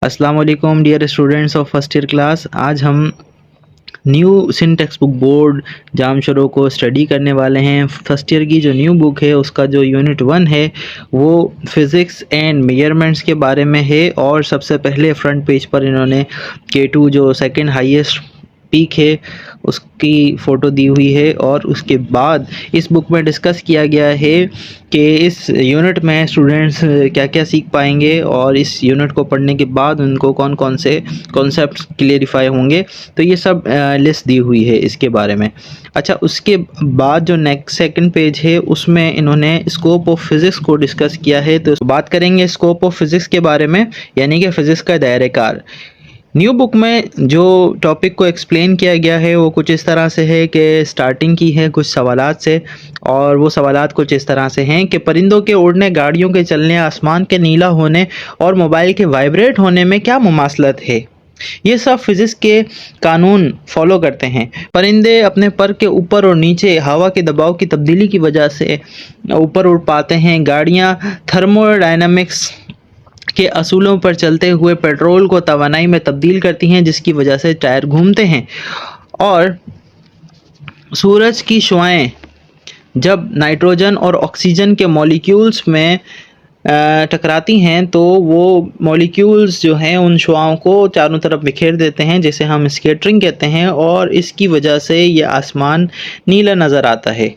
अस्सलाम वालेकुम dear students of first year class. आज हम new Sindh textbook board Jamshoro को स्टडी करने वाले हैं। फर्स्ट ईयर की जो न्यू बुक है उसका जो यूनिट 1 है वो फिज़िक्स एंड मेजरमेंट्स के बारे में है। और सबसे पहले फ्रंट पेज पर इन्होंने K2 जो सेकंड हाईएस्ट पीक है उसकी फ़ोटो दी हुई है। और उसके बाद इस बुक में डिस्कस किया गया है कि इस यूनिट में स्टूडेंट्स क्या क्या सीख पाएंगे और इस यूनिट को पढ़ने के बाद उनको कौन कौन से कॉन्सेप्ट्स क्लियरिफाई होंगे। तो ये सब लिस्ट दी हुई है इसके बारे में। अच्छा, उसके बाद जो नेक्स्ट सेकंड पेज है उसमें इन्होंने स्कोप ऑफ फिज़िक्स को डिस्कस किया है। तो बात करेंगे स्कोप ऑफ फिज़िक्स के बारे में, यानी कि फ़िज़िक्स का दायरेकार। न्यू बुक में जो टॉपिक को एक्सप्लेन किया गया है वो कुछ इस तरह से है कि स्टार्टिंग की है कुछ सवालात से, और वो सवालात कुछ इस तरह से हैं कि परिंदों के उड़ने, गाड़ियों के चलने, आसमान के नीला होने और मोबाइल के वाइब्रेट होने में क्या मुमासलत है। ये सब फिज़िक्स के कानून फॉलो करते हैं। परिंदे अपने पर के ऊपर और नीचे हवा के दबाव की तब्दीली की वजह से ऊपर उड़ पाते हैं। गाड़ियाँ थर्मोडायनामिक्स के असूलों पर चलते हुए पेट्रोल को तवानाई में तब्दील करती हैं, जिसकी वजह से टायर घूमते हैं। और सूरज की शुआएं जब नाइट्रोजन और ऑक्सीजन के मॉलिक्यूल्स में टकराती हैं तो वो मॉलिक्यूल्स जो हैं उन शुआओं को चारों तरफ बिखेर देते हैं, जिसे हम स्कैटरिंग कहते हैं। और इसकी वजह से ये आसमान नीला नज़र आता है।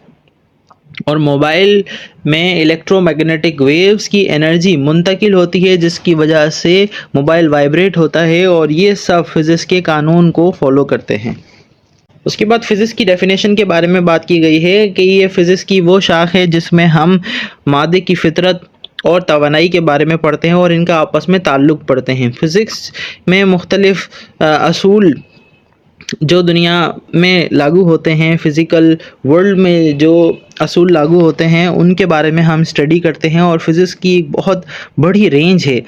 और मोबाइल में इलेक्ट्रोमैग्नेटिक वेव्स की एनर्जी मुंतकिल होती है, जिसकी वजह से मोबाइल वाइब्रेट होता है। और ये सब फिज़िक्स के कानून को फॉलो करते हैं। उसके बाद फिज़िक्स की डेफिनेशन के बारे में बात की गई है कि ये फिज़िक्स की वो शाख है जिसमें हम मादे की फितरत और तवानाई के बारे में पढ़ते हैं और इनका आपस में ताल्लुक़ पढ़ते हैं। फ़िज़िक्स में मुख्तलिफ़ असूल जो दुनिया में लागू होते हैं, फ़िज़िकल वर्ल्ड में जो असूल लागू होते हैं उनके बारे में हम स्टडी करते हैं। और फिज़िक्स की एक बहुत बड़ी रेंज है।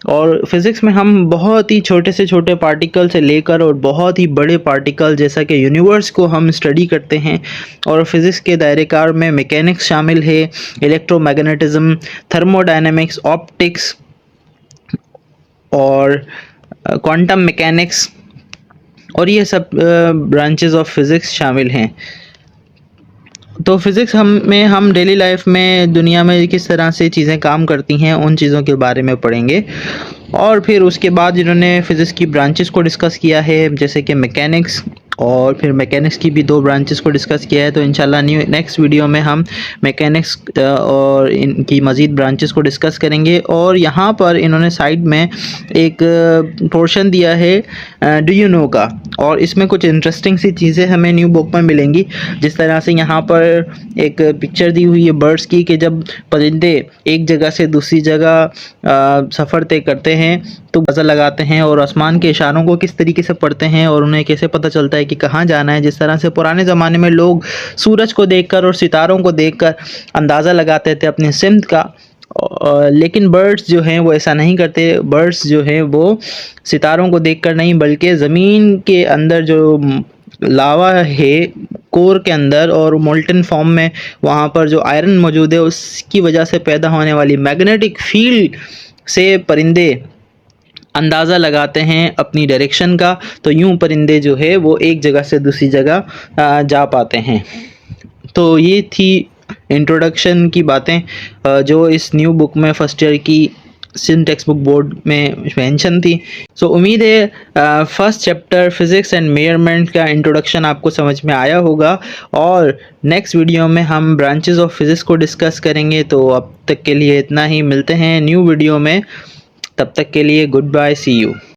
और फिज़िक्स में हम बहुत ही छोटे से छोटे पार्टिकल से लेकर और बहुत ही बड़े पार्टिकल जैसा कि यूनिवर्स को हम स्टडी करते हैं। और फिज़िक्स के दायरेकार में मैकेनिक्स शामिल है, इलेक्ट्रोमैग्नेटिज़म, थर्मोडायनेमिक्स, ऑप्टिक्स और क्वांटम मैकेनिक्स, और ये सब ब्रांचेस ऑफ फिज़िक्स शामिल हैं। तो फिज़िक्स हम डेली लाइफ में दुनिया में किस तरह से चीज़ें काम करती हैं उन चीज़ों के बारे में पढ़ेंगे। और फिर उसके बाद इन्होंने फ़िज़िक्स की ब्रांचेस को डिस्कस किया है, जैसे कि मैकेनिक्स, और फिर मैकेनिक्स की भी 2 ब्रांचेस को डिस्कस किया है। तो इंशाल्लाह नेक्स्ट वीडियो में हम मैकेनिक्स और इनकी मज़ीद ब्रांचेस को डिस्कस करेंगे। और यहाँ पर इन्होंने साइड में एक पोर्शन दिया है डू यू नो का, और इसमें कुछ इंटरेस्टिंग सी चीज़ें हमें न्यू बुक में मिलेंगी। जिस तरह से यहाँ पर एक पिक्चर दी हुई है बर्ड्स की, कि जब परिंदे एक जगह से दूसरी जगह सफ़र तय करते हैं तो बज़र लगाते हैं और आसमान के इशारों को किस तरीके से पढ़ते हैं और उन्हें कैसे पता चलता है कि कहाँ जाना है। जिस तरह से पुराने ज़माने में लोग सूरज को देखकर और सितारों को देखकर अंदाज़ा लगाते थे अपने सिमत का, लेकिन बर्ड्स जो हैं वो ऐसा नहीं करते। बर्ड्स जो हैं वो सितारों को देखकर नहीं, बल्कि ज़मीन के अंदर जो लावा है कोर के अंदर और मोल्टन फॉर्म में वहाँ पर जो आयरन मौजूद है उसकी वजह से पैदा होने वाली मैग्नेटिक फील्ड से परिंदे अंदाज़ा लगाते हैं अपनी डायरेक्शन का। तो यूं परिंदे जो है वो एक जगह से दूसरी जगह जा पाते हैं। तो ये थी इंट्रोडक्शन की बातें जो इस न्यू बुक में फर्स्ट ईयर की सिन टेक्स्ट बुक बोर्ड में मेंशन थी। सो उम्मीद है first chapter physics and measurement का इंट्रोडक्शन आपको समझ में आया होगा। और नेक्स्ट वीडियो में हम ब्रांचेस ऑफ फिज़िक्स को डिस्कस करेंगे। तो अब तक के लिए इतना ही, मिलते हैं न्यू वीडियो में। तब तक के लिए गुड बाय, सी यू।